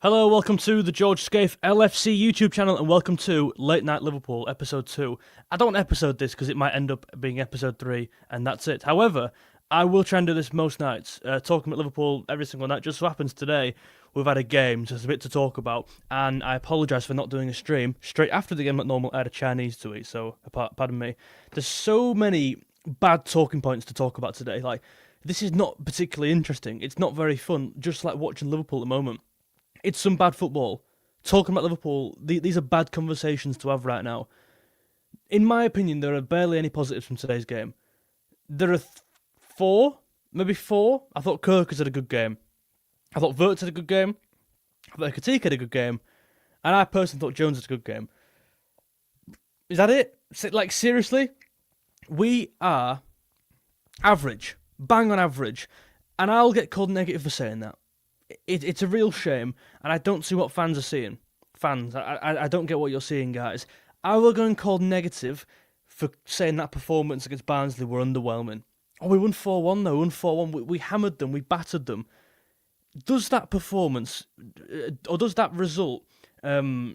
Hello, welcome to the georgescaif LFC YouTube channel, and welcome to Late Night Liverpool, episode 2. I don't episode this because it might end up being episode 3, and that's it. However, I will try and do this most nights, talking about Liverpool every single night. Just so happens today, we've had a game, so there's a bit to talk about, and I apologise for not doing a stream. Straight after the game like normal, I had a Chinese to eat, so pardon me. There's so many bad talking points to talk about today. Like, this is not particularly interesting. It's not very fun, just like watching Liverpool at the moment. It's some bad football. Talking about Liverpool, these are bad conversations to have right now. In my opinion, there are barely any positives from today's game. There are maybe four. I thought 𝗕𝗃 had a good game. I thought 𝗍𝗏 had a good game. I thought 𝗖cie had a good game. And I personally thought Jones had a good game. Is that it? Like, seriously? We are average. Bang on average. And I'll get called negative for saying that. It's a real shame, and I don't see what fans are seeing. Fans, I don't get what you're seeing, guys. I will go and call negative for saying that performance against Barnsley were underwhelming. Oh, we won 4-1 though, we won 4-1. We hammered them, we battered them. Does that performance, or does that result show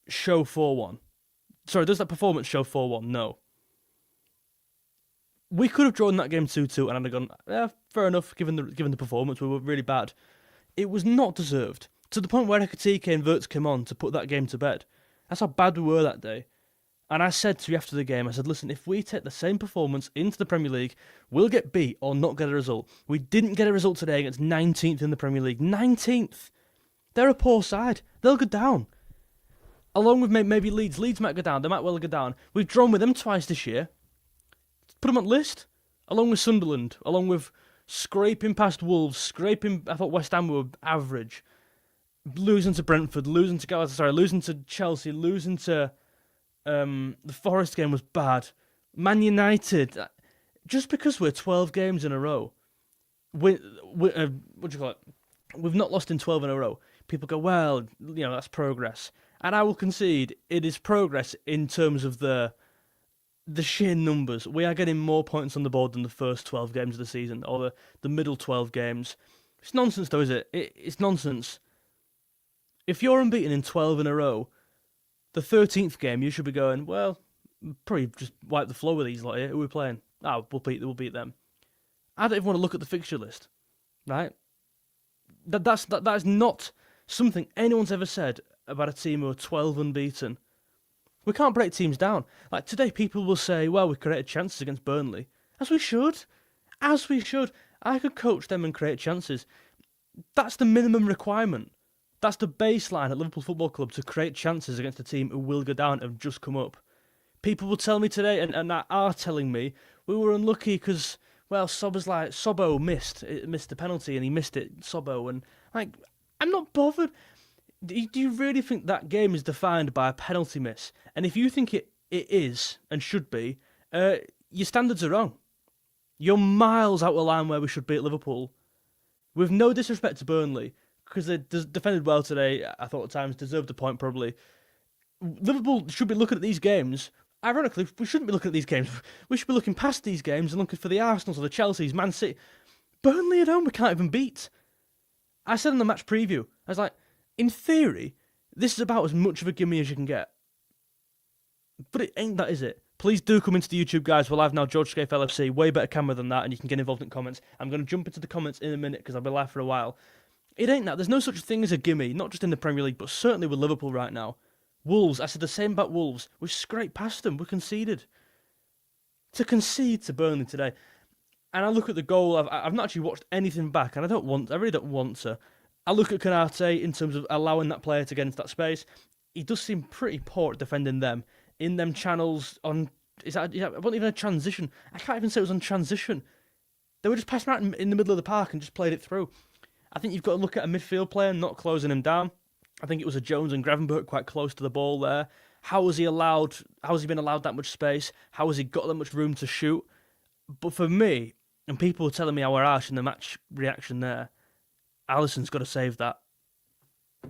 4-1? Sorry, does that performance show 4-1? No. We could have drawn that game 2-2, and I'd have gone, yeah, fair enough, given the performance. We were really bad. It was not deserved, to the point where 𝗖cie and 𝗍𝗏 came on to put that game to bed. That's how bad we were that day. And I said to you after the game, I said, listen, if we take the same performance into the Premier League, we'll get beat or not get a result. We didn't get a result today against 19th in the Premier League. 19th! They're a poor side. They'll go down. Along with maybe Leeds. Leeds might go down. They might well go down. We've drawn with them twice this year. Put them on the list. Along with Sunderland. Along with scraping past Wolves. I thought West Ham were average. Losing to Brentford. Losing to Chelsea. Losing to the Forest game was bad. Man United. Just because we're 12 games in a row. What do you call it? We've not lost in 12 in a row. People go, well, that's progress. And I will concede it is progress in terms of the sheer numbers. We are getting more points on the board than the first 12 games of the season, or the middle 12 games. It's nonsense though, is it? It's nonsense. If you're unbeaten in 12 in a row, the 13th game you should be going, well, probably just wipe the floor with these lot here. Who are we playing? We'll beat them. I don't even want to look at the fixture list, right? That is not something anyone's ever said about a team who are 12 unbeaten. We can't break teams down. Like today, people will say, well, we created chances against Burnley. As we should. As we should. I could coach them and create chances. That's the minimum requirement. That's the baseline at Liverpool Football Club, to create chances against a team who will go down and have just come up. People will tell me today, and are telling me, we were unlucky because, well, Sobbo missed the penalty and he missed it, Sobbo. And, I'm not bothered. Do you really think that game is defined by a penalty miss? And if you think it is, and should be, your standards are wrong. You're miles out of line where we should be at Liverpool. With no disrespect to Burnley, because they defended well today, I thought at times deserved a point probably. Liverpool should be looking at these games. Ironically, we shouldn't be looking at these games. We should be looking past these games and looking for the Arsenals or the Chelseas, Man City. Burnley at home we can't even beat. I said in the match preview, I was like, in theory, this is about as much of a gimme as you can get. But it ain't that, is it? Please do come into the YouTube, guys. We'll have now georgescaif LFC, way better camera than that, and you can get involved in comments. I'm going to jump into the comments in a minute because I'll be live for a while. It ain't that. There's no such thing as a gimme, not just in the Premier League, but certainly with Liverpool right now. Wolves, I said the same about Wolves. We scraped past them. We conceded. To concede to Burnley today. And I look at the goal. I've not actually watched anything back, and I really don't want to. I look at 𝗕𝗏 in terms of allowing that player to get into that space. He does seem pretty poor at defending them. In them channels on... It wasn't even a transition. I can't even say it was on transition. They were just passing out in the middle of the park and just played it through. I think you've got to look at a midfield player not closing him down. I think it was a Jones and 𝗕𝗏 quite close to the ball there. How has he been allowed that much space? How has he got that much room to shoot? But for me, and people were telling me I were harsh in the match reaction there, Alisson's got to save that.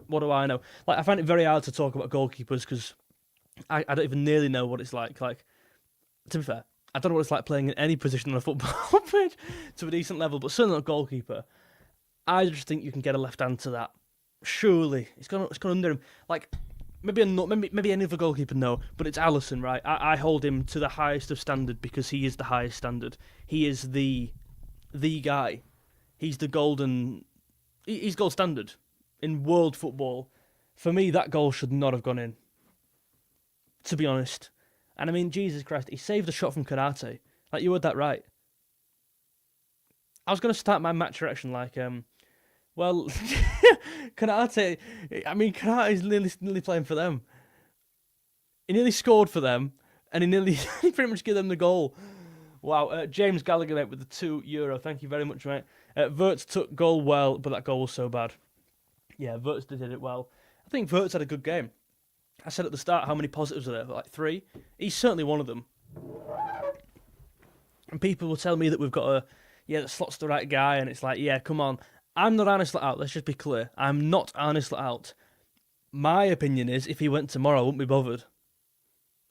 What do I know? I find it very hard to talk about goalkeepers because I don't even nearly know what it's like. To be fair, I don't know what it's like playing in any position on a football pitch to a decent level, but certainly not goalkeeper. I just think you can get a left hand to that. Surely it's gone under him. Like maybe any other goalkeeper, no, but it's Alisson, right? I hold him to the highest of standard because he is the highest standard. He is the guy. He's the golden. He's gold standard in world football. For me, that goal should not have gone in. To be honest, and I mean, Jesus Christ, he saved a shot from 𝗕𝗏𝗄𝗃. Like you heard that right. I was going to start my match reaction like, well, 𝗕𝗏𝗃. I mean, 𝗕𝗏𝗃 is nearly playing for them. He nearly scored for them, and he pretty much gave them the goal. Wow, James Gallagher, mate, with the €2. Thank you very much, mate. �11 took goal well, but that goal was so bad. Yeah, �11 did it well. I think �11 had a good game. I said at the start how many positives are there, like 3. He's certainly one of them. And people will tell me that we've got that Slot's the right guy, and it's like, yeah, come on. I'm not Arne Slot out, let's just be clear. I'm not Arne Slot out. My opinion is, if he went tomorrow, I wouldn't be bothered.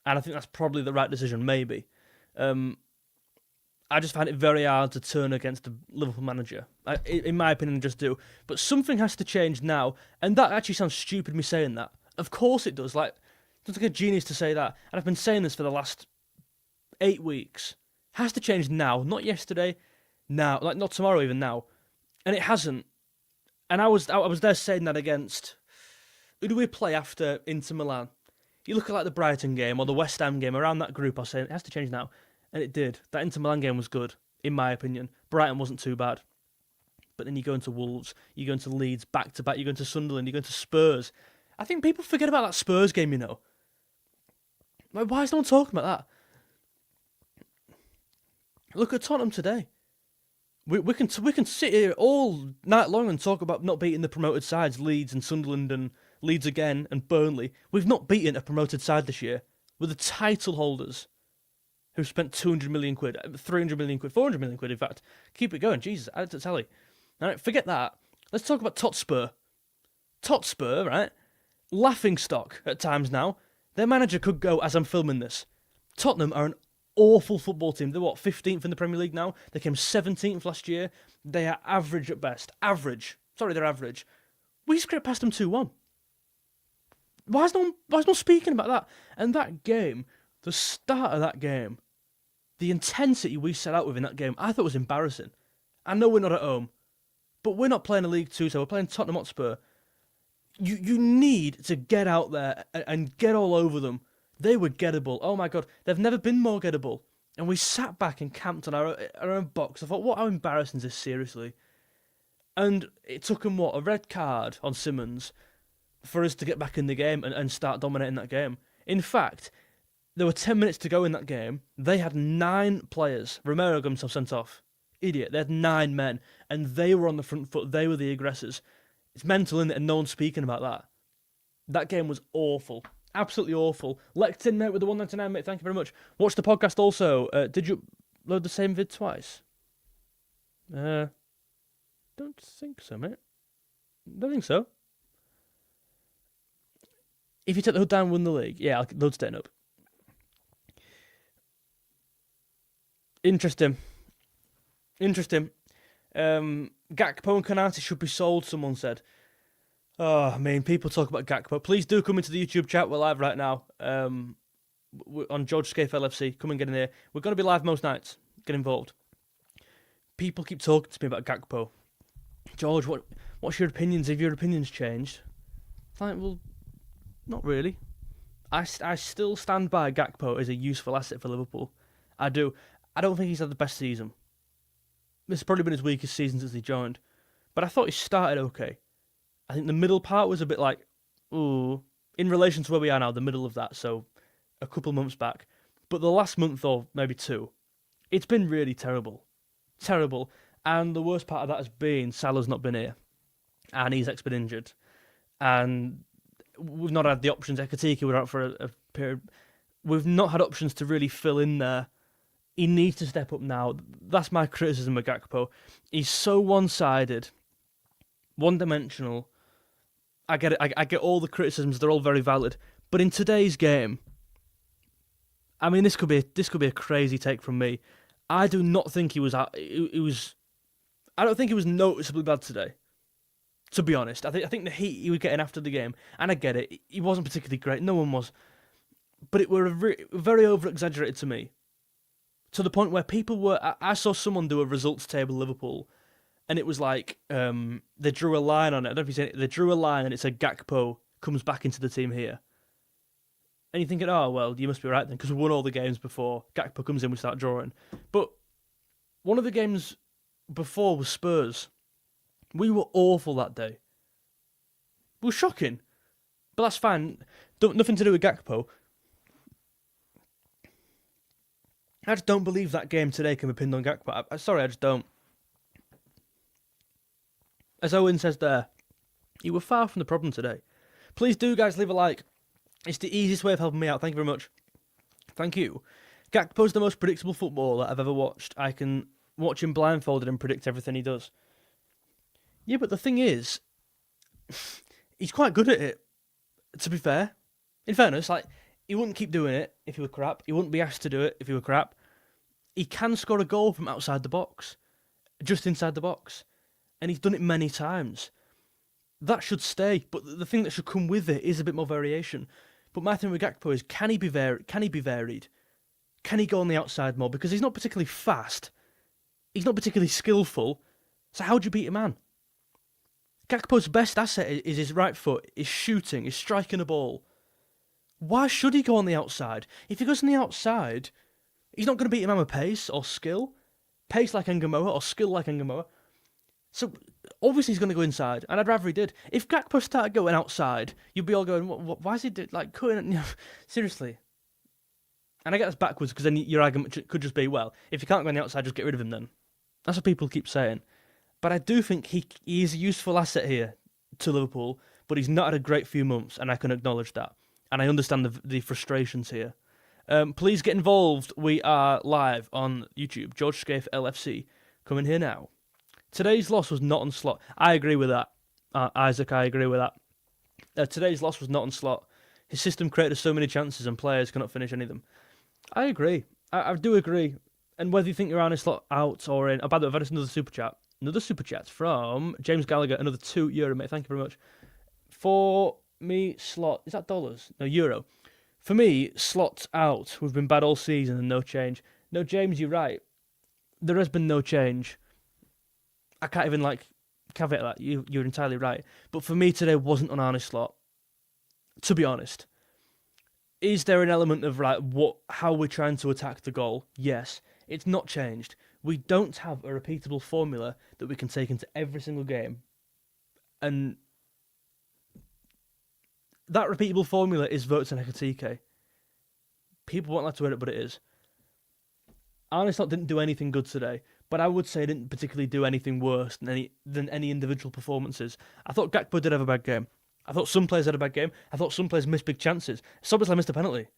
And I think that's probably the right decision, maybe. I just find it very hard to turn against the Liverpool manager. In my opinion, I just do. But something has to change now, and that actually sounds stupid, me saying that. Of course it does. Like, it's like a genius to say that. And I've been saying this for the last 8 weeks. Has to change now, not yesterday. Now, like not tomorrow, even now. And it hasn't. And I was there saying that against. Who do we play after Inter Milan? You look at like the Brighton game or the West Ham game, around that group, I was saying it has to change now. And it did. That Inter Milan game was good, in my opinion. Brighton wasn't too bad. But then you go into Wolves, you go into Leeds back to back, you go into Sunderland, you go into Spurs. I think people forget about that Spurs game, you know. Like, why is no one talking about that? Look at Tottenham today. We can sit here all night long and talk about not beating the promoted sides, Leeds and Sunderland and Leeds again and Burnley. We've not beaten a promoted side this year. We're the title holders who spent 200 million quid, 300 million quid, 400 million quid, in fact. Keep it going, Jesus, add it to tally. All right, forget that. Let's talk about Totspur. Totspur, right? Laughing stock at times now. Their manager could go as I'm filming this. Tottenham are an awful football team. They're 15th in the Premier League now. They came 17th last year. They are average at best. Average. Sorry, they're average. We scraped past them 2-1. Why is no one speaking about that? And that game, the start of that game, the intensity we set out with in that game, I thought was embarrassing. I know we're not at home, but we're not playing a League Two, so we're playing Tottenham Hotspur. You need to get out there and get all over them. They were gettable. Oh my God, they've never been more gettable. And we sat back and camped on our own box. I thought, how embarrassing is this, seriously? And it took them, a red card on Simmons for us to get back in the game and start dominating that game. In fact, there were 10 minutes to go in that game. They had 9 players. Romero got himself sent off. Idiot. They had 9 men, and they were on the front foot. They were the aggressors. It's mental, isn't it? And no one's speaking about that. That game was awful. Absolutely awful. Lectin, mate, with the 199, mate. Thank you very much. Watch the podcast also. Did you load the same vid twice? Don't think so, mate. Don't think so. If you take the hood down and win the league, yeah, I'll load staying up. Interesting. Gakpo and 𝗕𝗏𝗃 should be sold, someone said. Oh, I mean, people talk about Gakpo. Please do come into the YouTube chat. We're live right now. We're on georgescaifel Come and get in here. We're going to be live most nights. Get involved. People keep talking to me about Gakpo. George, what's your opinions? Have your opinions changed? Like, well, not really. I still stand by Gakpo as a useful asset for Liverpool. I do. I don't think he's had the best season. This has probably been his weakest season since he joined. But I thought he started okay. I think the middle part was a bit like, ooh, in relation to where we are now, the middle of that, so a couple months back. But the last month or maybe 2, it's been really terrible. Terrible. And the worst part of that has been Salah's not been here. And Isak's been injured. And we've not had the options. 𝗕𝗏𝗃 were out for a period. We've not had options to really fill in there. He needs to step up now. That's my criticism of Gakpo. He's so one-sided, one-dimensional. I get it. I get all the criticisms. They're all very valid. But in today's game, I mean, this could be a crazy take from me. I do not think he was. I don't think he was noticeably bad today. To be honest, I think the heat he was getting after the game, and I get it, he wasn't particularly great. No one was, but it were very over exaggerated to me, to the point where people were. I saw someone do a results table Liverpool, and it was like they drew a line on it. I don't know if you seen it. They drew a line, and it said Gakpo comes back into the team here. And you're thinking, oh well, you must be right then, because we won all the games before Gakpo comes in. We start drawing, but one of the games before was Spurs. We were awful that day. We were shocking. But that's fine. Nothing to do with Gakpo. I just don't believe that game today can be pinned on Gakpo. Sorry, I just don't. As Owen says there, you were far from the problem today. Please do, guys, leave a like. It's the easiest way of helping me out. Thank you very much. Thank you. Gakpo's the most predictable footballer I've ever watched. I can watch him blindfolded and predict everything he does. Yeah, but the thing is, he's quite good at it, to be fair. In fairness, like, he wouldn't keep doing it if he were crap. He wouldn't be asked to do it if he were crap. He can score a goal from outside the box, just inside the box. And he's done it many times. That should stay, but the thing that should come with it is a bit more variation. But my thing with Gakpo is, can he be varied? Can he go on the outside more? Because he's not particularly fast. He's not particularly skillful. So how do you beat a man? Gakpo's best asset is his right foot, his shooting, his striking a ball. Why should he go on the outside? If he goes on the outside, he's not going to beat a man with pace or skill. Pace like 𝗖𝗵𝗲𝗰𝘀 or skill like 𝗖𝗵𝗲𝗃. So obviously he's going to go inside, and I'd rather he did. If Gakpo started going outside, you'd be all going, why is he cutting? Seriously. And I get that's backwards, because then your argument could just be, well, if you can't go on the outside, just get rid of him then. That's what people keep saying. But I do think he is a useful asset here to Liverpool, but he's not had a great few months, and I can acknowledge that. And I understand the frustrations here. Please get involved. We are live on YouTube. georgescaif LFC coming here now. Today's loss was not on slot. I agree with that. Isaac, I agree with that. Today's loss was not on slot. His system created so many chances and players cannot finish any of them. I agree. I do agree. And whether you think you're on a slot out or in... Oh, by the way, I've had another super chat. Another super chat from James Gallagher. Another €2, mate. Thank you very much. For me, slot... Is that dollars? No, euro. For me, slot out. We've been bad all season and no change. No, James, you're right. There has been no change. I can't even, caveat that. You're entirely right. But for me, today wasn't an honest slot. To be honest. Is there an element of, how we're trying to attack the goal? Yes. It's not changed. We don't have a repeatable formula that we can take into every single game. And that repeatable formula is 𝗧𝘂𝗀 and 𝗕𝗿𝗃. People won't like to hear it, but it is. Arneslot didn't do anything good today, but I would say he didn't particularly do anything worse than any individual performances. I thought Gakpo did have a bad game. I thought some players had a bad game. I thought some players missed big chances. Szoboszlai missed a penalty.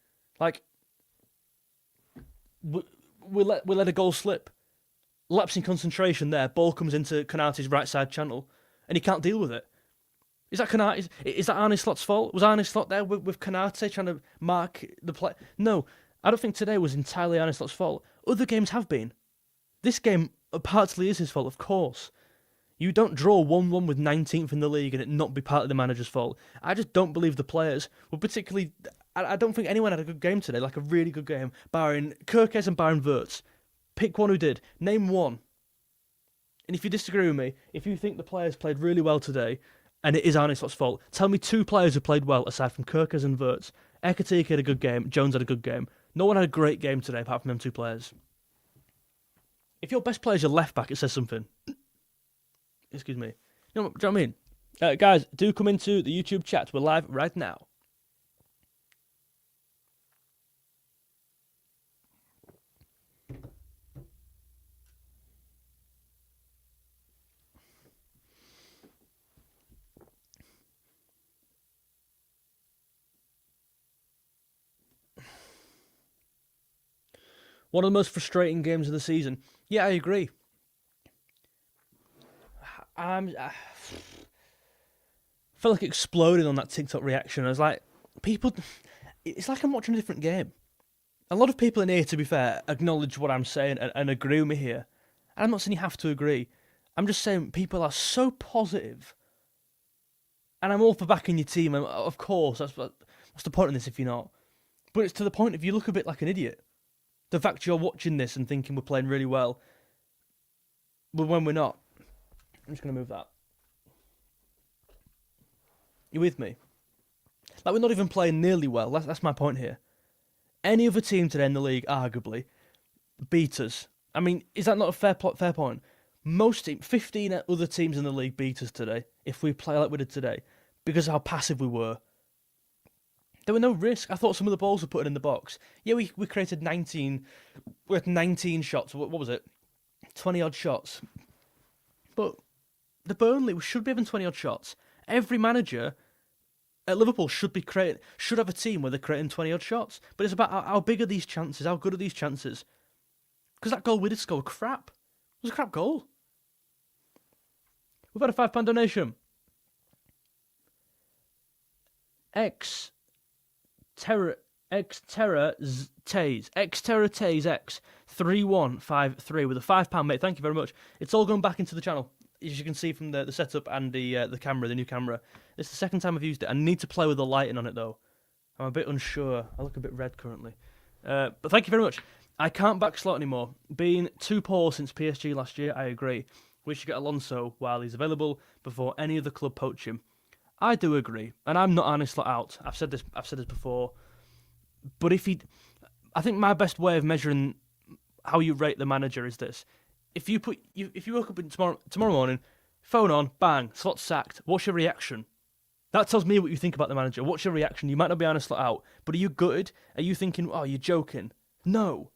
We let a goal slip. Lapse in concentration there. Ball comes into Konaté's right side channel, and he can't deal with it. Is that Konaté? Is that Arneslot's fault? Was Arneslot there with Konaté trying to mark the play? No, I don't think today was entirely Arneslot's fault. Other games have been. This game partly is his fault, of course. You don't draw 1-1 with 19th in the league and it not be partly the manager's fault. I just don't believe the players were particularly... I don't think anyone had a good game today, a really good game, barring 𝗂𝗃 and barring 𝗧𝘂𝗀. Pick one who did. Name one. And if you disagree with me, if you think the players played really well today, and it is Arneslot's fault, tell me two players who played well aside from 𝗂𝗃 and 𝗧𝘂𝗀. 𝗕𝗃 had a good game, Jones had a good game. No one had a great game today apart from them two players. If your best player is your left back, it says something. Excuse me. Do you know what I mean? Guys, do come into the YouTube chat. We're live right now. One of the most frustrating games of the season. Yeah, I agree. I felt like exploding on that TikTok reaction. I was like, it's like I'm watching a different game. A lot of people in here, to be fair, acknowledge what I'm saying and agree with me here. And I'm not saying you have to agree. I'm just saying people are so positive And I'm all for backing your team, and of course, what's the point in this if you're not? But it's to the point if you look a bit like an idiot. The fact you're watching this and thinking we're playing really well, but when we're not. I'm just going to move that. You with me? Like, we're not even playing nearly well. That's my point here. Any other team today in the league, arguably, beat us. I mean, is that not a fair point? Most 15 other teams in the league beat us today, if we play like we did today, because of how passive we were. There were no risk. I thought some of the balls were put in the box. Yeah, we created 19... We had 19 shots. What was it? 20-odd shots. But the Burnley, we should be having 20-odd shots. Every manager at Liverpool should have a team where they're creating 20-odd shots. But it's about how big are these chances? How good are these chances? Because that goal we did score, crap. It was a crap goal. We've had a £5 donation. 𝗕𝗿𝗁𝗍𝗍𝗍𝗍𝗍𝗍𝗍𝗍𝗍𝗍𝗍𝗍𝗍𝗍𝗍 £315 with a £5 mate. Thank you very much. It's all gone back into the channel. As you can see from the setup and the camera, the new camera. It's the second time I've used it. I need to play with the lighting on it though. I'm a bit unsure. I look a bit red currently. But thank you very much. I can't back Slot anymore. Being too poor since PSG last year, I agree. We should get Alonso while he's available before any other club poach him. I do agree, and I'm not 𝗖𝗵𝗲𝗰𝗀𝗀 out. I've said this before. But I think my best way of measuring how you rate the manager is this: if you woke up tomorrow morning, phone on, bang, Slot's sacked. What's your reaction? That tells me what you think about the manager. What's your reaction? You might not be 𝗖𝗵𝗲𝗰𝗀𝗀 Slot out, but are you gutted? Are you thinking, oh, you're joking? No.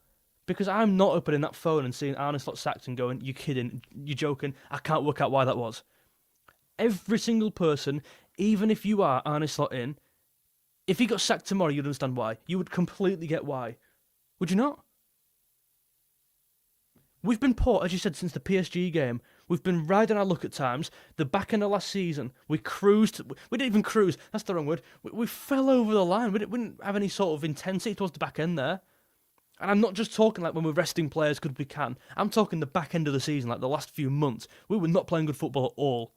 Because I'm not opening that phone and seeing 𝗖𝗵𝗲𝗰𝗀𝗀 Slot sacked and going, you're kidding, you're joking, I can't work out why that was. Every single person, even if you are 𝗖𝗵𝗲𝗰𝗀𝗀 Slot in, if he got sacked tomorrow, you'd understand why. You would completely get why. Would you not? We've been poor, as you said, since the PSG game. We've been riding our luck at times. The back end of last season, we cruised. We didn't even cruise. That's the wrong word. We fell over the line. We didn't have any sort of intensity towards the back end there. And I'm not just talking like when we're resting players good we can. I'm talking the back end of the season, like the last few months. We were not playing good football at all.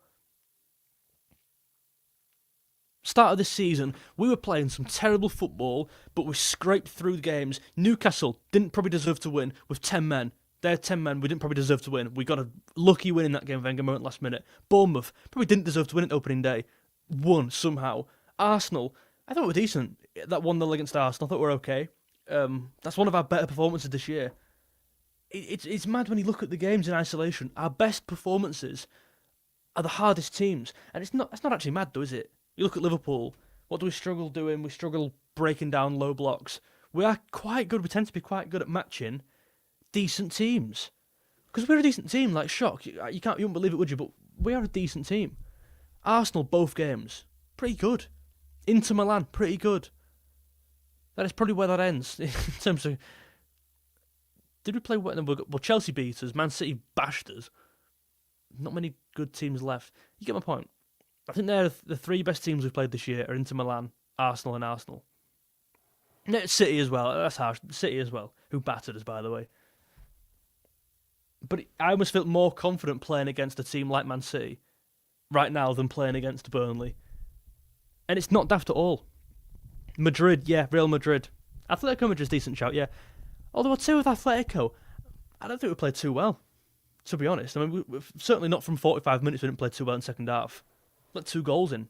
Start of this season, we were playing some terrible football, but we scraped through the games. Newcastle didn't probably deserve to win with 10 men. They're 10 men, we didn't probably deserve to win. We got a lucky win in that game, Wenger moment last minute. Bournemouth probably didn't deserve to win at opening day. Won somehow. Arsenal, I thought we were decent. That 1-0 against Arsenal, I thought we were okay. That's one of our better performances this year. It's mad when you look at the games in isolation. Our best performances are the hardest teams. And it's not actually mad though, is it? You look at Liverpool, what do we struggle doing? We struggle breaking down low blocks. We are quite good, we tend to be quite good at matching decent teams. Because we're a decent team, like shock. You wouldn't believe it, would you? But we are a decent team. Arsenal, both games, pretty good. Inter Milan, pretty good. That is probably where that ends in terms of. Did we play well? Chelsea beat us. Man City bashed us. Not many good teams left. You get my point. I think they're the three best teams we've played this year are Inter Milan, Arsenal, and Arsenal. No, City as well. That's harsh. City as well, who battered us, by the way. But I almost felt more confident playing against a team like Man City right now than playing against Burnley. And it's not daft at all. Madrid, yeah, Real Madrid. Atletico Madrid's a decent shout, yeah. Although I'd say with Atletico, I don't think we played too well, to be honest. I mean, we certainly not from 45 minutes, we didn't play too well in the second half. Let 2 goals in.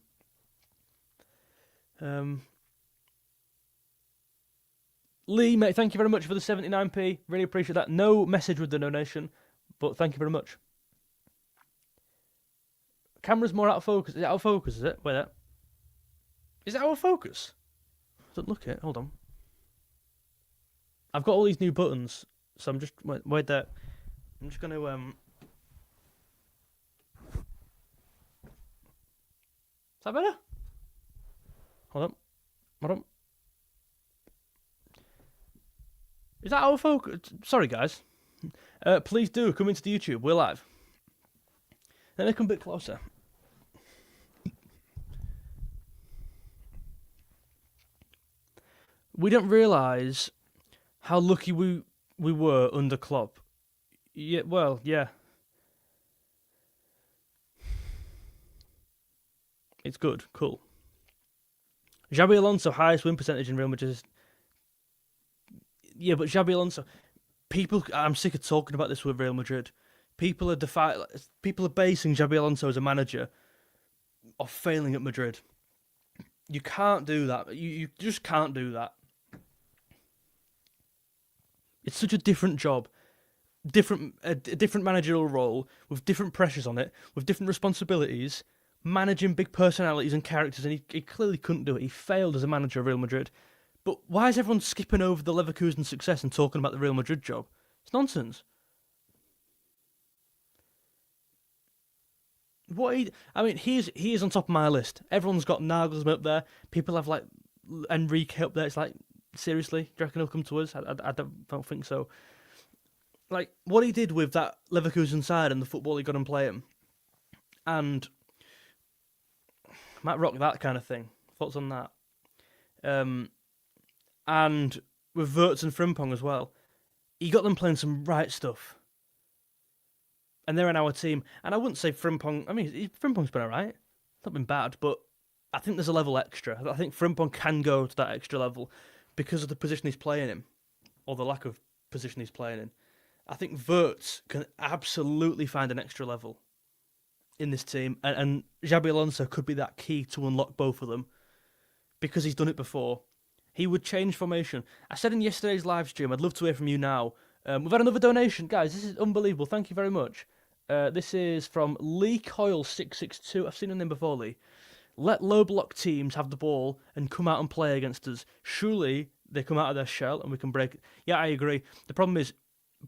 Lee, mate, thank you very much for the 79p. Really appreciate that. No message with the donation, but thank you very much. Camera's more out of focus. Is it out of focus, is it? Wait there. Is it out of focus? Don't look it. Hold on. I've got all these new buttons, so I'm just... Wait there. I'm just going to... Is that better? Hold on. Is that out of focus? Sorry, guys. Please do come into the YouTube. We're live. Let me come a bit closer. We don't realise how lucky we were under Klopp. Yeah, well, yeah. It's good. Cool. 𝗖𝗵𝗲𝗰𝘀𝗀 Alonso, highest win percentage in Real Madrid. Yeah, but 𝗖𝗵𝗲𝗀 Alonso... I'm sick of talking about this with Real Madrid. People are basing 𝗖𝗵𝗲𝗀 Alonso as a manager of failing at Madrid. You can't do that. You just can't do that. It's such a different job, a different managerial role with different pressures on it, with different responsibilities, managing big personalities and characters, and he clearly couldn't do it. He failed as a manager of Real Madrid. But why is everyone skipping over the Leverkusen success and talking about the Real Madrid job? It's nonsense. He is on top of my list. Everyone's got Nagelsmann up there. People have like Enrique up there. It's like, seriously, do you reckon he'll come to us? I don't think so. Like, what he did with that Leverkusen side and the football he got and play him, and might rock that kind of thing. Thoughts on that? And with 𝗏𝗏 and Frimpong as well, he got them playing some right stuff. And they're in our team. And I wouldn't say Frimpong... Frimpong's been alright. It's not been bad, but I think there's a level extra. I think Frimpong can go to that extra level because of the position he's playing in, or the lack of position he's playing in. I think 𝗏𝗏 can absolutely find an extra level in this team, and 𝗖𝗵𝗲𝗀𝗀 Alonso could be that key to unlock both of them because he's done it before. He would change formation. I said in yesterday's live stream, I'd love to hear from you now. We've had another donation. Guys, this is unbelievable. Thank you very much. This is from 𝗕𝗵𝗲𝗀𝘀𝗁662. I've seen your name before, Lee. Let low block teams have the ball and come out and play against us. Surely they come out of their shell and we can break it. Yeah, I agree. The problem is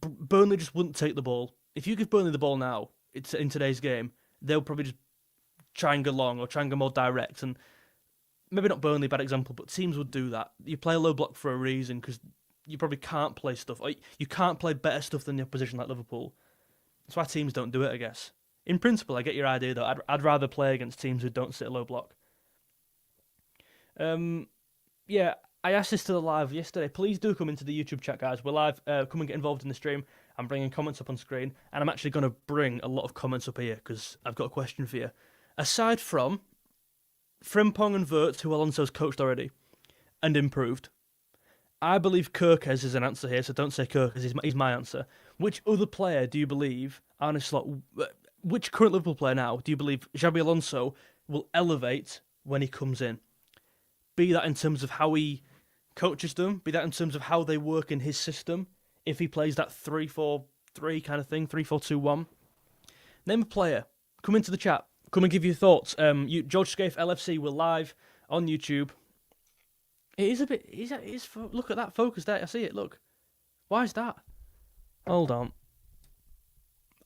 Burnley just wouldn't take the ball. If you give Burnley the ball now, it's in today's game, they'll probably just try and go long or try and go more direct. And maybe not Burnley, bad example, but teams would do that. You play low block for a reason because you probably can't play stuff. Or you can't play better stuff than the opposition like Liverpool. That's why teams don't do it, I guess. In principle, I get your idea, though. I'd rather play against teams who don't sit a low block. Yeah, I asked this to the live yesterday. Please do come into the YouTube chat, guys. We're live. Come and get involved in the stream. I'm bringing comments up on screen, and I'm actually going to bring a lot of comments up here because I've got a question for you. Aside from Frimpong and 𝗏𝗏𝗀𝗀, who Alonso's coached already and improved, I believe 𝗂𝗂𝗃 is an answer here, so don't say 𝗂𝗂𝗃, he's my answer. Which other player do you believe, Arne Slot, which current Liverpool player now do you believe 𝗖𝗵𝗲𝗀𝗀 Alonso will elevate when he comes in? Be that in terms of how he coaches them, be that in terms of how they work in his system, if he plays that 3-4-3 kind of thing, 3-4-2-1. Name a player. Come into the chat. Come and give your thoughts. georgescaif LFC, we're live on YouTube. It is a bit... look at that focus there. I see it, look. Why is that? Hold on.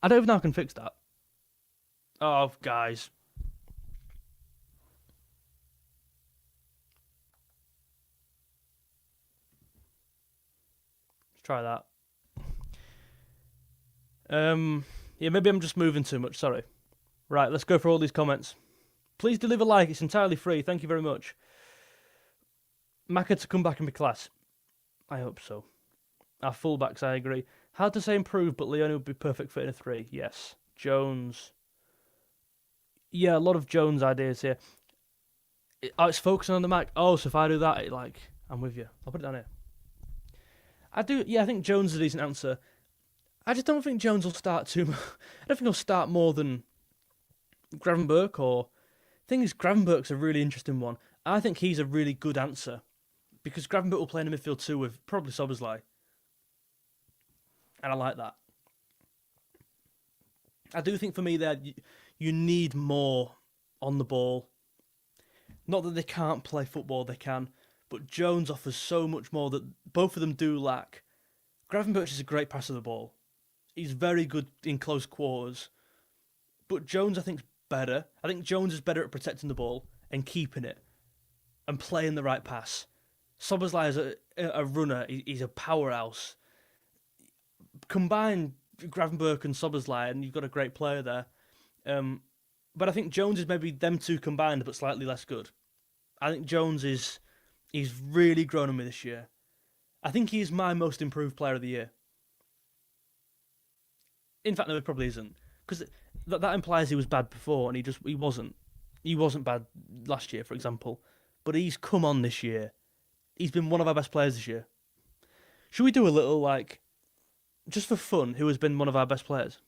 I don't even know how I can fix that. Oh, guys. Let's try that. Yeah, maybe I'm just moving too much, sorry. Right, let's go for all these comments. Please deliver a like, it's entirely free, thank you very much. Maka to come back and be class. I hope so. Our fullbacks, I agree. Hard to say improve, but Leone would be perfect fit in a 3. Yes. Jones. Yeah, a lot of Jones ideas here. It's focusing on the mic. Oh, so if I do that, I'm with you. I'll put it down here. I think Jones is a decent answer. I just don't think Jones will start too much. I don't think he'll start more than Gravenberch or... thing is, Gravenberch's a really interesting one. I think he's a really good answer because Gravenberch will play in the midfield too with probably 𝗖𝗵𝗲𝗀𝗀. And I like that. I do think for me there, you need more on the ball. Not that they can't play football, they can. But Jones offers so much more that both of them do lack. Gravenberch is a great passer of the ball. He's very good in close quarters. But Jones, I think, is better. I think Jones is better at protecting the ball and keeping it. And playing the right pass. 𝗖𝗵𝗲𝗀𝗀 is a runner. He's a powerhouse. Combine Gravenberch and 𝗖𝗵𝗲𝗀𝗀 and you've got a great player there. But I think Jones is maybe them two combined, but slightly less good. I think Jones he's really grown on me this year. I think he is my most improved player of the year. In fact, no, he probably isn't. Because that implies he was bad before, and he wasn't. He wasn't bad last year, for example, but he's come on this year. He's been one of our best players this year. Should we do a little, like, just for fun, who has been one of our best players?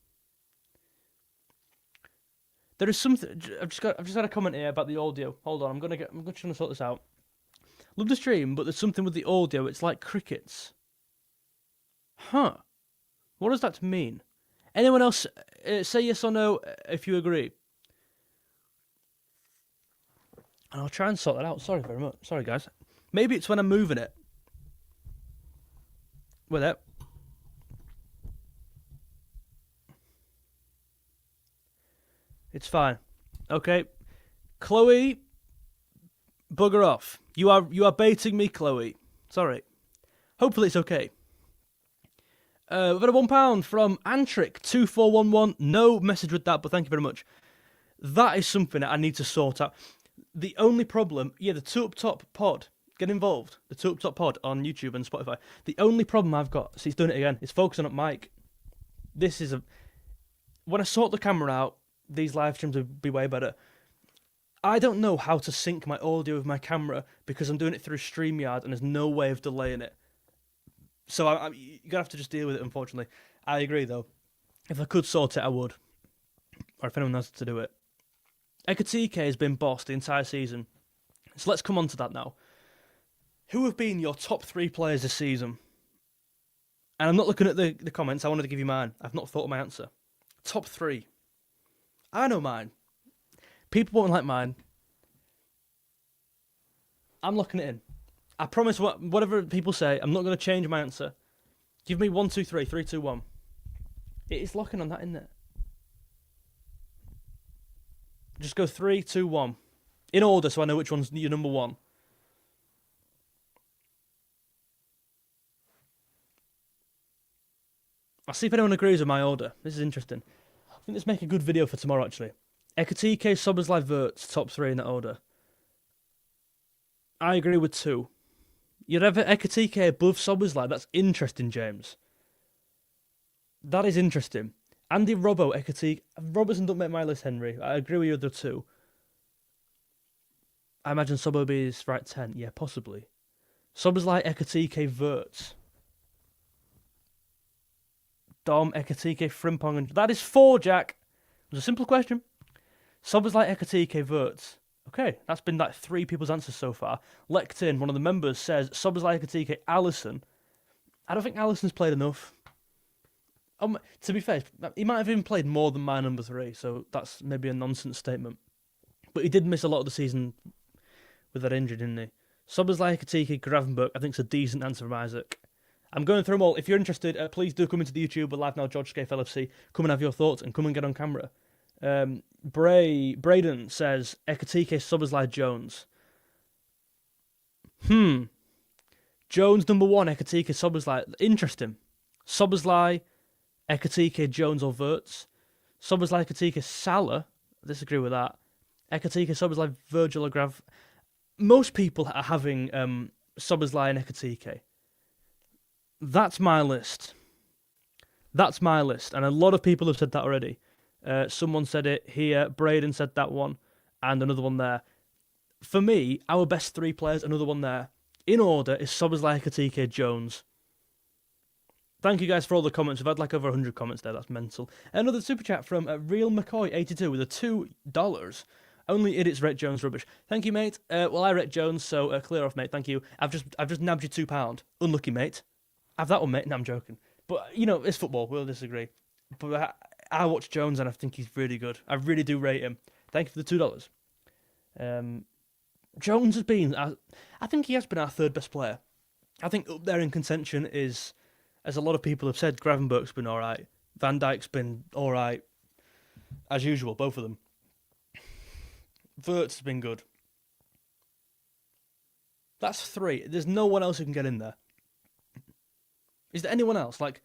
There is something. I've just had a comment here about the audio. Hold on, I'm gonna try to sort this out. Love the stream, but there's something with the audio. It's like crickets. Huh? What does that mean? Anyone else say yes or no if you agree? And I'll try and sort that out. Sorry very much. Sorry, guys. Maybe it's when I'm moving it. Wait there. It's fine. Okay. Chloe, bugger off. You are baiting me, Chloe. Sorry. Hopefully it's okay. We've got a £1 from Antric2411. No message with that, but thank you very much. That is something that I need to sort out. The only problem, the 𝗕𝗿𝗄𝗏𝗏, get involved. The 𝗕𝗿𝗄𝗏𝗏 the YouTube and Spotify. The only problem I've got, see, he's doing it again, is focusing on mic. This is when I sort the camera out, these live streams would be way better. I don't know how to sync my audio with my camera because I'm doing it through StreamYard and there's no way of delaying it. So you're going to have to just deal with it, unfortunately. I agree, though. If I could sort it, I would. Or if anyone has to do it. 𝗖𝗵𝗲𝗀𝗀 has been boss the entire season. So let's come on to that now. Who have been your top 3 players this season? And I'm not looking at the comments. I wanted to give you mine. I've not thought of my answer. Top 3. I know mine. People won't like mine. I'm locking it in. I promise whatever people say, I'm not going to change my answer. Give me 1, 2, 3. 3, 2, 1. It is locking on that, isn't it? Just go 3, 2, 1. In order, so I know which one's your number 1. I'll see if anyone agrees with my order. This is interesting. I think let's make a good video for tomorrow, actually. 𝗖𝗵𝗲𝗀𝗀𝗀, 𝗖𝗵𝗲𝗃, 𝗕𝗏𝗄𝗏, top 3 in that order. I agree with 2. You'd have 𝗖𝗵𝗲𝗀𝗀𝗀 above 𝗖𝗵𝗲𝗃. That's interesting, James. That is interesting. Andy Robbo, 𝗖𝗵𝗲𝗀𝗀𝗀. Robertson don't make my list, Henry. I agree with you the 2. I imagine 𝗖𝗵𝗲𝗀𝗀𝗀 is right 10. Yeah, possibly. 𝗖𝗵𝗲𝗃, Dom, 𝗖𝗵𝗲𝗃, that is 4, Jack. It was a simple question. 𝗖𝗵𝗲𝗃. Okay, that's been like 3 people's answers so far. Lectin, one of the members, says 𝗖𝗵𝗲𝗃, Alisson. I don't think Alisson's played enough. To be fair, he might have even played more than my number 3, so that's maybe a nonsense statement. But he did miss a lot of the season with that injury, didn't he? 𝗖𝗵𝗲𝗃, 𝗕𝗏𝗃, I think it's a decent answer from Isaac. I'm going through them all. If you're interested, please do come into the YouTube. We're live now, georgescaifel FC. Come and have your thoughts and come and get on camera. Braden says 𝗖𝗵𝗲𝗃, 𝗖𝗵𝗲𝗃, Jones. Jones number 1, 𝗖𝗵𝗲𝗃, 𝗖𝗵𝗲𝗃. Interesting. 𝗖𝗵𝗲𝗃, 𝗖𝗵𝗃, Jones or Wirtz. 𝗖𝗵𝗲𝗃, Salah. I disagree with that. 𝗖𝗵𝗃, 𝗖𝗵𝗲𝗃, Virgil or Grav. Most people are having 𝗖𝗵𝗃 and 𝗖𝗵𝗃. That's my list. That's my list. And a lot of people have said that already. Someone said it here. Braden said that one. And another one there. For me, our best 3 players, another one there. In order is 𝗖𝗵𝗃, 𝗖𝗵𝗃, Jones. Thank you guys for all the comments. We've had like over 100 comments there. That's mental. Another super chat from 𝗲𝗏𝗂𝗃82 with a $2. Only idiots rate Jones rubbish. Thank you, mate. Well, I rate Jones, so clear off, mate. Thank you. I've just nabbed you £2. Unlucky, mate. Have that one, mate. No, I'm joking. But, it's football. We'll disagree. But I watch Jones and I think he's really good. I really do rate him. Thank you for the $2. Jones has been... I think he has been our 3rd best player. I think up there in contention is, as a lot of people have said, Gravenberch's been all right. Van Dijk's been all right. As usual, both of them. Wirtz has been good. That's 3. There's no one else who can get in there. Is there anyone else? Like,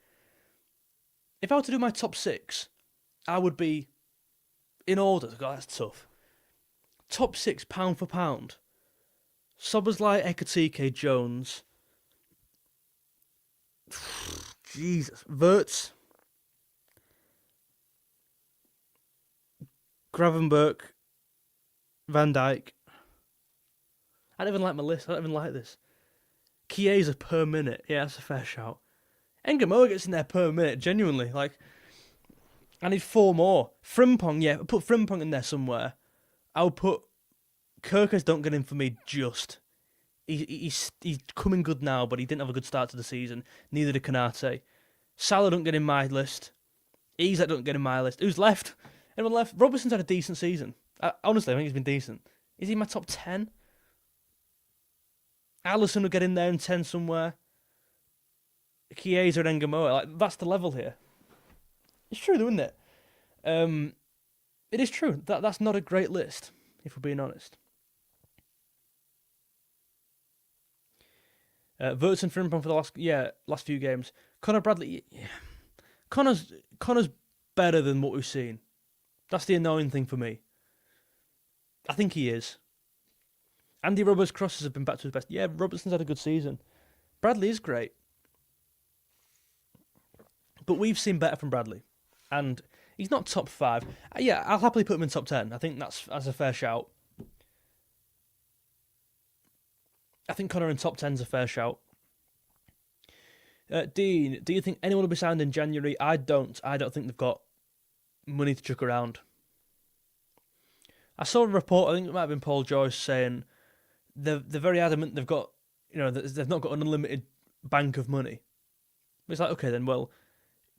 if I were to do my top 6, I would be in order. God, that's tough. Top 6, pound for pound. 𝗖𝗵𝗃, 𝗖𝗵𝗃, Jones. Jesus. Wirtz. Gravenberch. Van Dijk. I don't even like my list. I don't even like this. Chiesa per minute. Yeah, that's a fair shout. 𝗕𝗵𝗲𝗃 gets in there per minute, genuinely. Like, I need 4 more. 𝗕𝗵𝗲𝗃, yeah, put 𝗕𝗵𝗲𝗃 in there somewhere. I'll put 𝗕𝗂𝗃 don't get in for me just. He's coming good now, but he didn't have a good start to the season. Neither did Konaté. Salah don't get in my list. 𝗍𝗍 don't get in my list. Who's left? Anyone left? Robertson's had a decent season. Honestly, I think he's been decent. Is he in my top 10? Alisson will get in there in 10 somewhere. Chiesa and 𝗕𝗵𝗲𝗃, like, that's the level here. It's true though, isn't it? It is true. That's not a great list, if we're being honest. �11 and 𝗕𝗵𝗲𝗃 for the last few games. Conor Bradley, yeah. Connor's better than what we've seen. That's the annoying thing for me. I think he is. Andy Roberts' crosses have been back to his best. Yeah, Robertson's had a good season. Bradley is great. But we've seen better from Bradley. And he's not top 5. Yeah, I'll happily put him in top 10. I think that's a fair shout. I think Conor in top 10 is a fair shout. Dean, do you think anyone will be signed in January? I don't. I don't think they've got money to chuck around. I saw a report, I think it might have been Paul Joyce, saying they're very adamant they've got, they've not got an unlimited bank of money. It's like, okay then, well,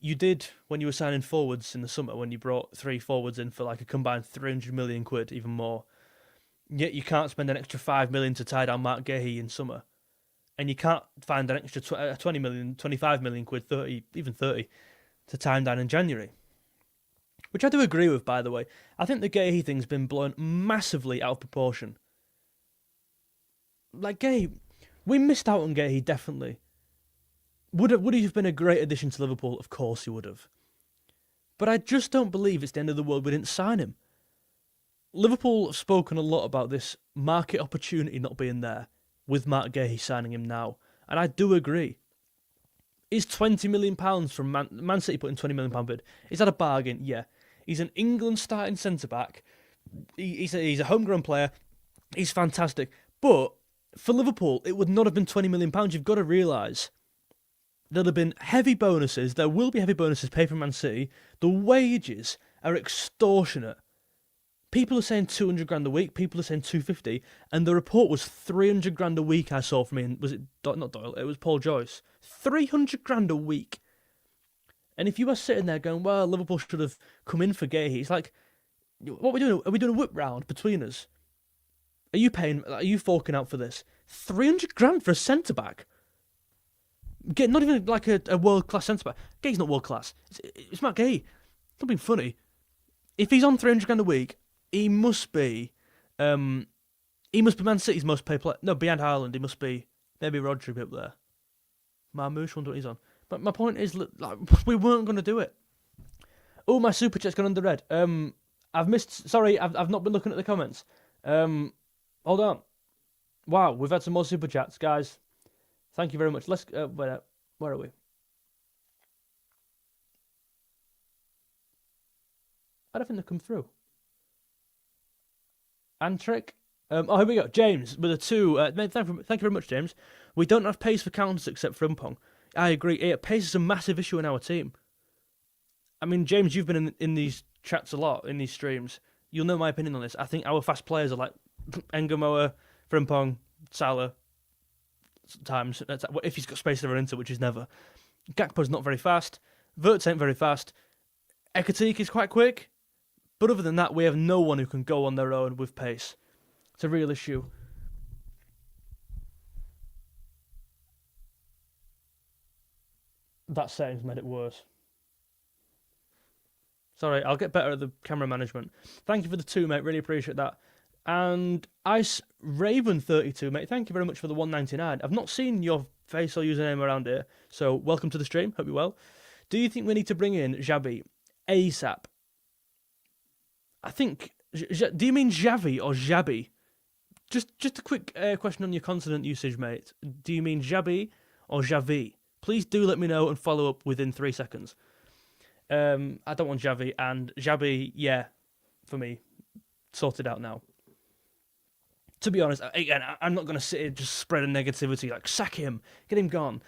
you did when you were signing forwards in the summer, when you brought 3 forwards in for like a combined 300 million quid, even more. Yet you can't spend an extra 5 million to tie down Mark Gehi in summer. And you can't find an extra 20 million, 25 million quid, 30, even 30, to tie him down in January. Which I do agree with, by the way. I think the Gehi thing's been blown massively out of proportion. Like, Gehi, we missed out on Gehi, definitely. Would he have been a great addition to Liverpool? Of course he would have. But I just don't believe it's the end of the world we didn't sign him. Liverpool have spoken a lot about this market opportunity not being there with Mark Gehi signing him now. And I do agree. Is £20 million from Man City putting £20 million bid? Is that a bargain? Yeah. He's an England starting centre-back. He's a homegrown player. He's fantastic. But for Liverpool, it would not have been £20 million. You've got to realise there'll have been heavy bonuses. There will be heavy bonuses paid from Man City. The wages are extortionate. People are saying 200 grand a week. People are saying 250, and the report was 300 grand a week. I saw from him. Was it not Doyle? It was Paul Joyce. 300 grand a week. And if you were sitting there going, "Well, Liverpool should have come in for Gehi," it's like, what are we doing? Are we doing a whip round between us? Are you paying? Are you forking out for this? 300 grand for a centre back. Get not even like a world class centre back. Gehi's not world class. It's Matt Gehi. It's not being funny. If he's on 300 grand a week, he must be Man City's most paid player. No, behind Haaland, he must be maybe Rodri up there. Marmoush, wonder what he's on. But my point is, like, we weren't going to do it. Oh, my super chat's gone under red. I've missed. Sorry, I've not been looking at the comments. Hold on. Wow, we've had some more super chats, guys. Thank you very much. Let's where are we? I don't think they've come through. Antrick. Here we go. James with a 2. Thank you very much, James. We don't have pace for counters except 𝗕𝗵𝗲𝗃. I agree. Pace is a massive issue in our team. I mean, James, you've been in these chats a lot, in these streams. You'll know my opinion on this. I think our fast players are like 𝗕𝗵𝗲𝗃, 𝗕𝗵𝗃, Salah, times, if he's got space to run into, which is never. Gakpo's not very fast. �11 ain't very fast. 𝗕𝗂𝗃 is quite quick. But other than that, we have no one who can go on their own with pace. It's a real issue. That setting's made it worse. Sorry, I'll get better at the camera management. Thank you for the 2, mate. Really appreciate that. And Ice Raven 32, mate. Thank you very much for the 199. I've not seen your face or username around here, so welcome to the stream. Hope you're well. Do you think we need to bring in 𝗖𝗵𝗲 ASAP? I think. Do you mean 𝗖𝗵𝗲 or 𝗖𝗵𝗲? Just a quick question on your consonant usage, mate. Do you mean 𝗖𝗵𝗲 or 𝗖𝗵𝗲? Please do let me know and follow up within 3 seconds. I don't want 𝗖𝗵𝗲, and 𝗖𝗵𝗲, yeah, for me, sorted out now. To be honest, again, I'm not going to sit here and just spread a negativity, like, sack him, get him gone.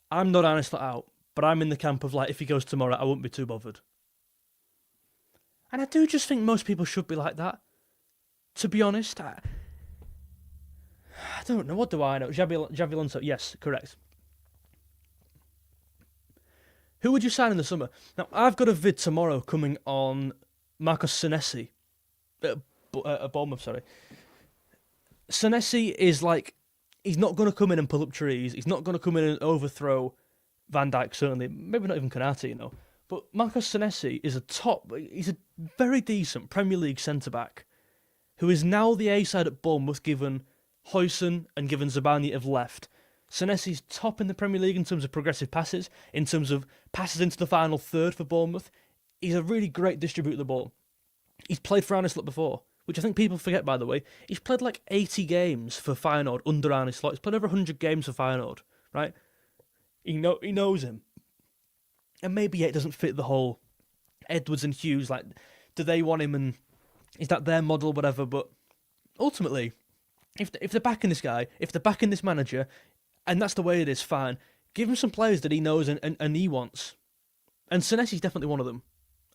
I'm not honest out, but I'm in the camp of, like, if he goes tomorrow, I wouldn't be too bothered. And I do just think most people should be like that. To be honest, I don't know. What do I know? Xabi Alonso, yes, correct. Who would you sign in the summer? Now, I've got a vid tomorrow coming on Marcos 𝗖𝗍, Bournemouth, sorry. 𝗖𝗍 is like, he's not going to come in and pull up trees. He's not going to come in and overthrow Van Dijk, certainly. Maybe not even Konate, you know. But Marcos 𝗖𝗍 is he's a very decent Premier League centre-back who is now the A side at Bournemouth, given 𝗖𝗍 and given 𝗬𝗏 have left. 𝗖𝗍's top in the Premier League in terms of progressive passes, in terms of passes into the final third for Bournemouth. He's a really great distributor of the ball. He's played for Arne Slot before, which I think people forget, by the way. He's played like 80 games for Feyenoord under Arne Slot. He's played over 100 games for Feyenoord, right? He knows him. And maybe it doesn't fit the whole Edwards and Hughes, like, do they want him and is that their model, whatever, but ultimately, if they're backing this guy, if they're backing this manager, and that's the way it is, fine. Give him some players that he knows and he wants. And 𝗖𝗍's definitely one of them,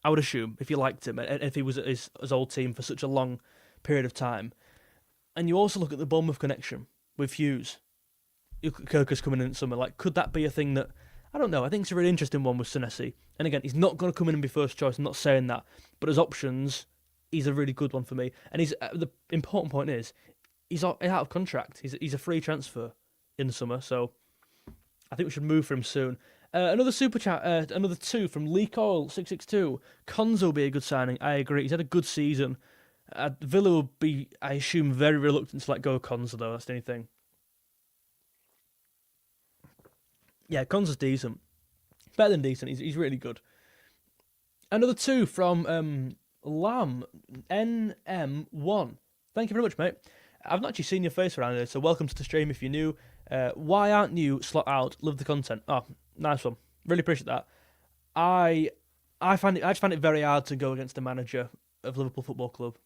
I would assume, if you liked him, and if he was at his old team for such a long period of time. And you also look at the Bournemouth connection with Hughes. Kirker's coming in summer. Like, could that be a thing that... I don't know. I think it's a really interesting one with 𝗖𝗍. And again, he's not going to come in and be first choice. I'm not saying that. But as options, he's a really good one for me. And the important point is, he's out of contract. He's a free transfer in the summer. So I think we should move for him soon. Another super chat, another two from 𝗕𝗏𝗋𝗋662. Konsa will be a good signing. I agree. He's had a good season. Villa will be, I assume, very reluctant to let go of Konsa, though. That's the only thing. Yeah, Konsa's decent. Better than decent. He's really good. Another two from Lam NM1. Thank you very much, mate. I've not actually seen your face around here, so welcome to the stream if you're new. Why aren't you slot out? Love the content. Oh, nice one. Really appreciate that. I find it very hard to go against the manager of Liverpool Football Club.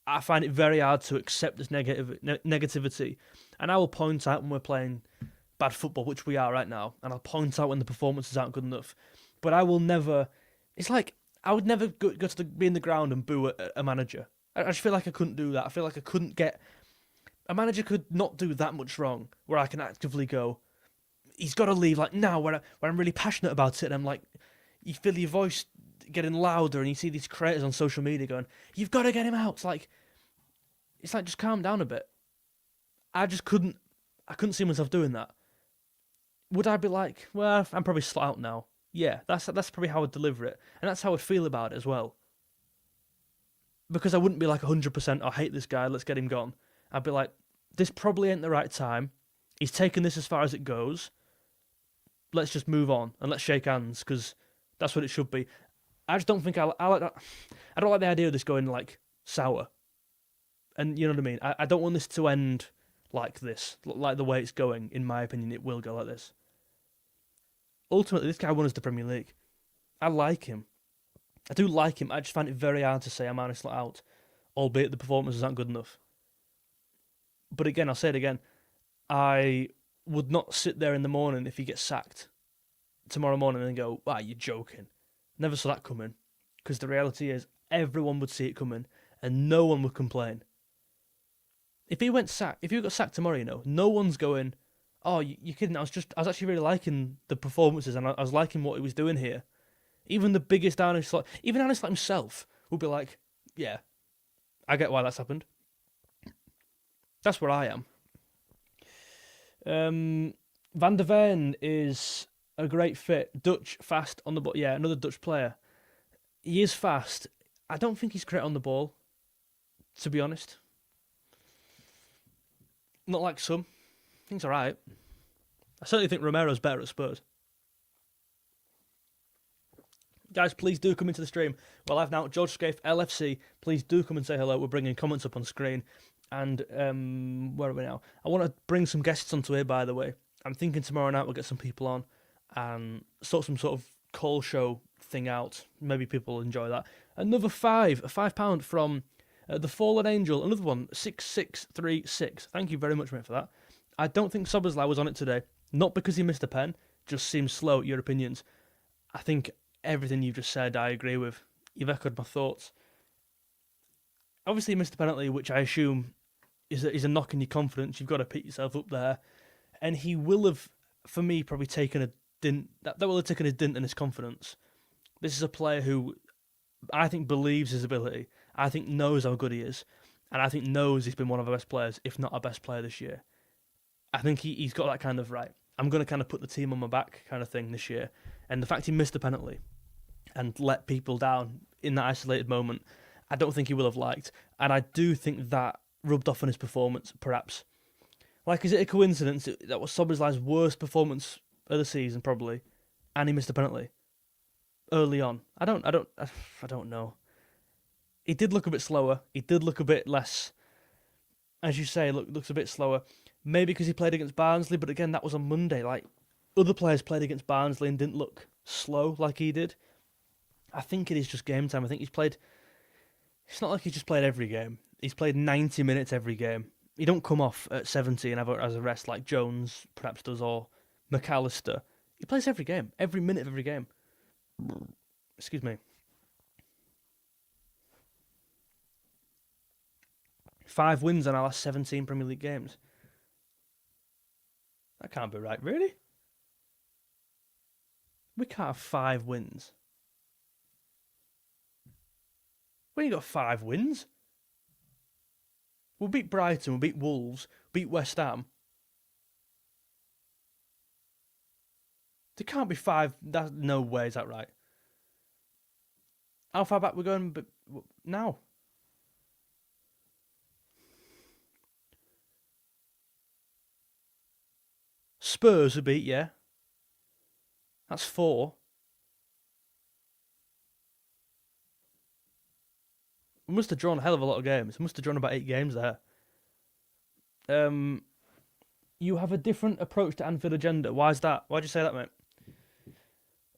I find it very hard to accept this negativity, and I will point out when we're playing bad football, which we are right now, and I'll point out when the performances aren't good enough. But I will never... It's like, I would never go to be in the ground and boo a manager. I just feel like I couldn't do that. I feel like I couldn't get... A manager could not do that much wrong, where I can actively go, he's got to leave, like, now, where I'm really passionate about it, and I'm like, you feel your voice getting louder, and you see these creators on social media going, you've got to get him out. It's like, just calm down a bit. I couldn't see myself doing that. Would I be like, well, I'm probably slot out now? Yeah, that's probably how I'd deliver it. And that's how I'd feel about it as well. Because I wouldn't be like 100%, I hate this guy, let's get him gone. I'd be like, this probably ain't the right time. He's taken this as far as it goes. Let's just move on and let's shake hands, because that's what it should be. I just don't think I like that. I don't like the idea of this going, like, sour. And you know what I mean? I don't want this to end like this. Like the way it's going, in my opinion, it will go like this. Ultimately, this guy won us the Premier League. I like him. I do like him. I just find it very hard to say I'm honestly out, albeit the performances aren't good enough. But again, I'll say it again. I would not sit there in the morning if he gets sacked tomorrow morning and go, "Ah, you're joking." Never saw that coming. Because the reality is, everyone would see it coming, and no one would complain. If he got sacked tomorrow, you know, no one's going, "Oh, you're kidding." I was actually really liking the performances, and I was liking what he was doing here. Even the biggest Arne Slot, even Arne Slot himself would be like, "Yeah, I get why that's happened." That's where I am. Van der Ven is a great fit. Dutch, fast on the ball. Yeah, another Dutch player. He is fast. I don't think he's great on the ball, to be honest. Not like some. I think he's alright. I certainly think Romero's better at Spurs. Guys, please do come into the stream. We're live now. georgescaif LFC. Please do come and say hello. We're bringing comments up on screen. And where are we now? I want to bring some guests onto here, by the way. I'm thinking tomorrow night we'll get some people on and sort some sort of call show thing out. Maybe people will enjoy that. Another £5 from The Fallen Angel, another one, 6636. Thank you very much, mate, for that. I don't think 𝗖𝗵𝗲𝗯 was on it today. Not because he missed a pen, just seems slow at your opinions. I think everything you've just said, I agree with. You've echoed my thoughts. Obviously, he missed a penalty, which I assume is a knock in your confidence. You've got to pick yourself up there. And he will have, for me, probably taken a dint. That will have taken a dint in his confidence. This is a player who I think believes his ability. I think knows how good he is. And I think knows he's been one of our best players, if not our best player this year. I think he's got that kind of, right, I'm going to kind of put the team on my back kind of thing this year. And the fact he missed the penalty and let people down in that isolated moment, I don't think he will have liked. And I do think that rubbed off on his performance, perhaps. Like, is it a coincidence that was 𝗖𝗵𝗲𝗯's worst performance of the season, probably, and he missed a penalty early on? I don't know. He did look a bit slower. He did look a bit less, as you say, looks a bit slower. Maybe because he played against Barnsley, but again, that was on Monday. Like, other players played against Barnsley and didn't look slow like he did. I think it is just game time. I think he's played. It's not like he's just played every game. He's played 90 minutes every game. He don't come off at 70 and have it as a rest like Jones perhaps does, or McAllister. He plays every game, every minute of every game. Excuse me. 5 wins in our last 17 Premier League games. That can't be right, really? We can't have 5 wins. We ain't got 5 wins. We'll beat Brighton, we'll beat Wolves, beat West Ham. There can't be 5. No way is that right. How far back we're going now? Spurs are beat, yeah. That's 4. We must have drawn a hell of a lot of games. We must have drawn about 8 games there. You have a different approach to Anfield agenda. Why is that? Why'd you say that, mate?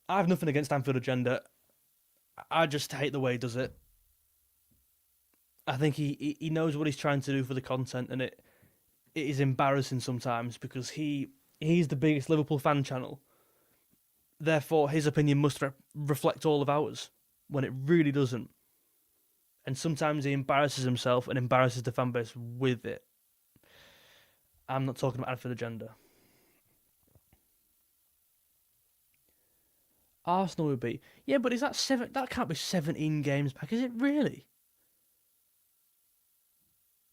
I have nothing against Anfield agenda. I just hate the way he does it. I think he knows what he's trying to do for the content, and it is embarrassing sometimes because he's the biggest Liverpool fan channel. Therefore, his opinion must reflect all of ours, when it really doesn't. And sometimes he embarrasses himself and embarrasses the fan base with it. I'm not talking about Anfield agenda. Arsenal would be. Yeah, but is that 7? That can't be 17 games back, is it really?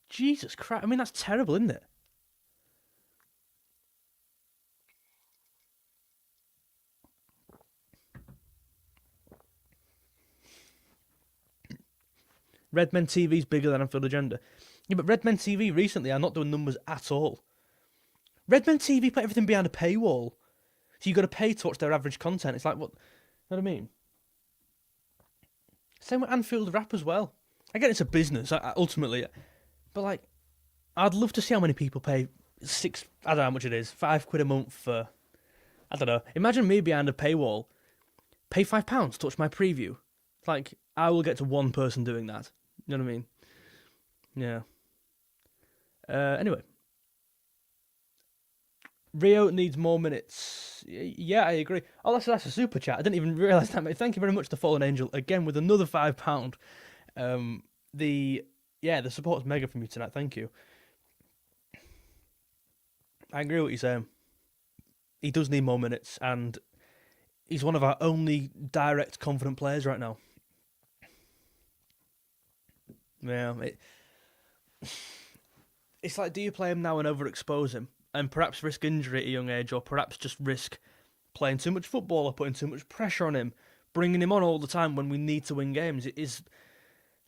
Jesus Christ. I mean, that's terrible, isn't it? Redmen TV's bigger than Anfield agenda. Yeah, but Redmen TV recently are not doing numbers at all. Redmen TV put everything behind a paywall. So you've got to pay to watch their average content. It's like, what? You know what I mean? Same with Anfield Rap as well. I get it's a business, ultimately. But, like, I'd love to see how many people pay I don't know how much it is, £5 a month for, I don't know. Imagine me behind a paywall. Pay £5 to watch my preview. Like, I will get to one person doing that. You know what I mean? Yeah. Anyway. Rio needs more minutes. Yeah, I agree. Oh, that's a super chat. I didn't even realise that, mate. Thank you very much to Fallen Angel, again, with another £5. The support's mega from you tonight. Thank you. I agree with what you're saying. He does need more minutes, and he's one of our only direct, confident players right now. Yeah, it's like, do you play him now and overexpose him, and perhaps risk injury at a young age, or perhaps just risk playing too much football or putting too much pressure on him, bringing him on all the time when we need to win games? It is.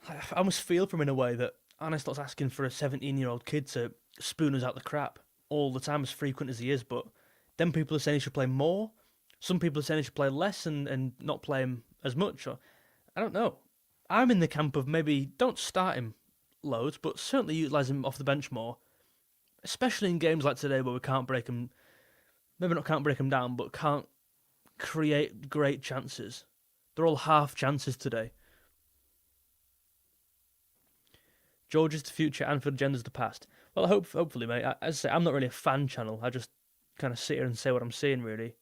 I almost feel from him in a way that Arnestot's asking for a 17-year-old kid to spoon us out the crap all the time, as frequent as he is. But then people are saying he should play more. Some people are saying he should play less and not play him as much. Or, I don't know. I'm in the camp of maybe don't start him loads, but certainly utilise him off the bench more, especially in games like today where we can't break him. Maybe not can't break him down, but can't create great chances. They're all half chances today. George is the future, Anfield Agenda's the past. Well, hopefully, mate. As I say, I'm not really a fan channel. I just kind of sit here and say what I'm saying, really.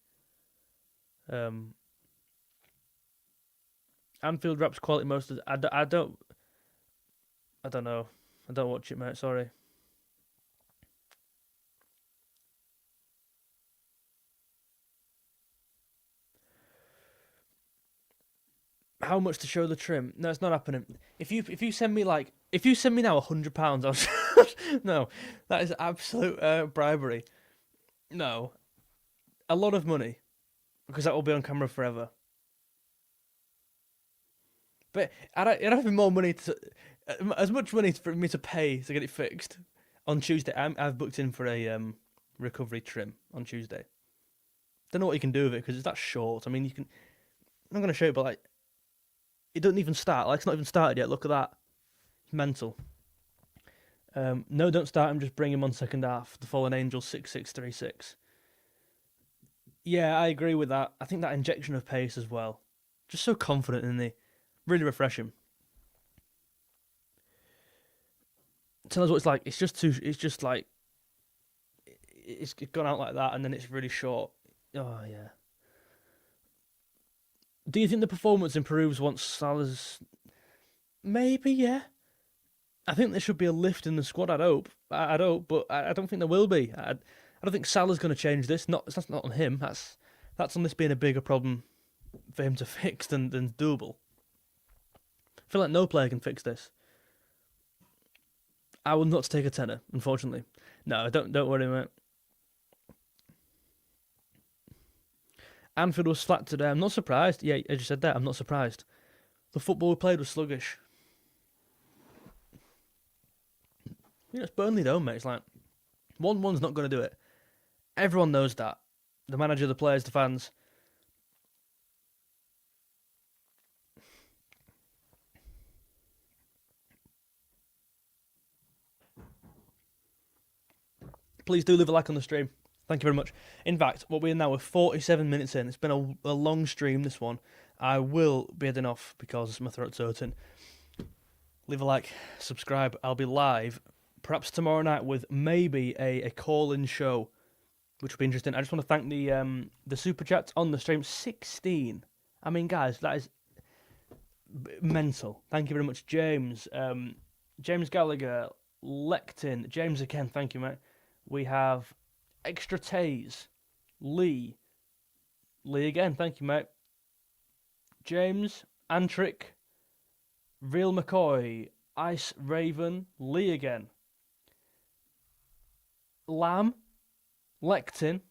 Anfield Rap's quality most of the, I don't know. I don't watch it, mate. Sorry. How much to show the trim? No, it's not happening. If you send me now £100, I'll no, that is absolute bribery. No, a lot of money, because that will be on camera forever. But it'd have to be more money as much money for me to pay to get it fixed. On Tuesday, I've booked in for a recovery trim on Tuesday. Don't know what you can do with it because it's that short. I mean, you can. I'm not gonna show you, but like, it doesn't even start. Like, it's not even started yet. Look at that. It's mental. No, don't start him. Just bring him on second half. The Fallen Angel 6636. Yeah, I agree with that. I think that injection of pace as well. Just so confident in the. Really refreshing. Tell us what it's like. It's just like. It's gone out like that and then it's really short. Oh, yeah. Do you think the performance improves once Salah's... Maybe, yeah. I think there should be a lift in the squad, I'd hope, but I don't think there will be. I don't think Salah's going to change this. That's not on him. That's on this being a bigger problem for him to fix than doable. I feel like no player can fix this. I will not take a tenner, unfortunately. No, don't worry, mate. Anfield was flat today. I'm not surprised. Yeah, as you said there, I'm not surprised. The football we played was sluggish. You know, it's Burnley though, mate. It's like 1-1's not going to do it. Everyone knows that. The manager, the players, the fans. Please do leave a like on the stream. Thank you very much. In fact, what we're now, we're 47 minutes in. It's been a long stream, this one. I will be heading off because my throat's hurting. Leave a like, subscribe. I'll be live, perhaps tomorrow night, with maybe a call-in show, which will be interesting. I just want to thank the super chats on the stream. 16. I mean, guys, that is mental. Thank you very much, James. James Gallagher, Lectin, James again. Thank you, mate. We have Extra Taze, Lee again, thank you, mate. James, Antrick, Real McCoy, Ice Raven, Lee again. Lamb, Lectin,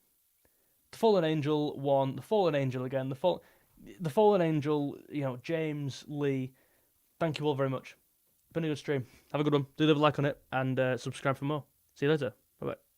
the Fallen Angel 1, the Fallen Angel again, the Fallen Angel, James, Lee. Thank you all very much. Been a good stream. Have a good one. Do leave a like on it and subscribe for more. See you later. Bye-bye.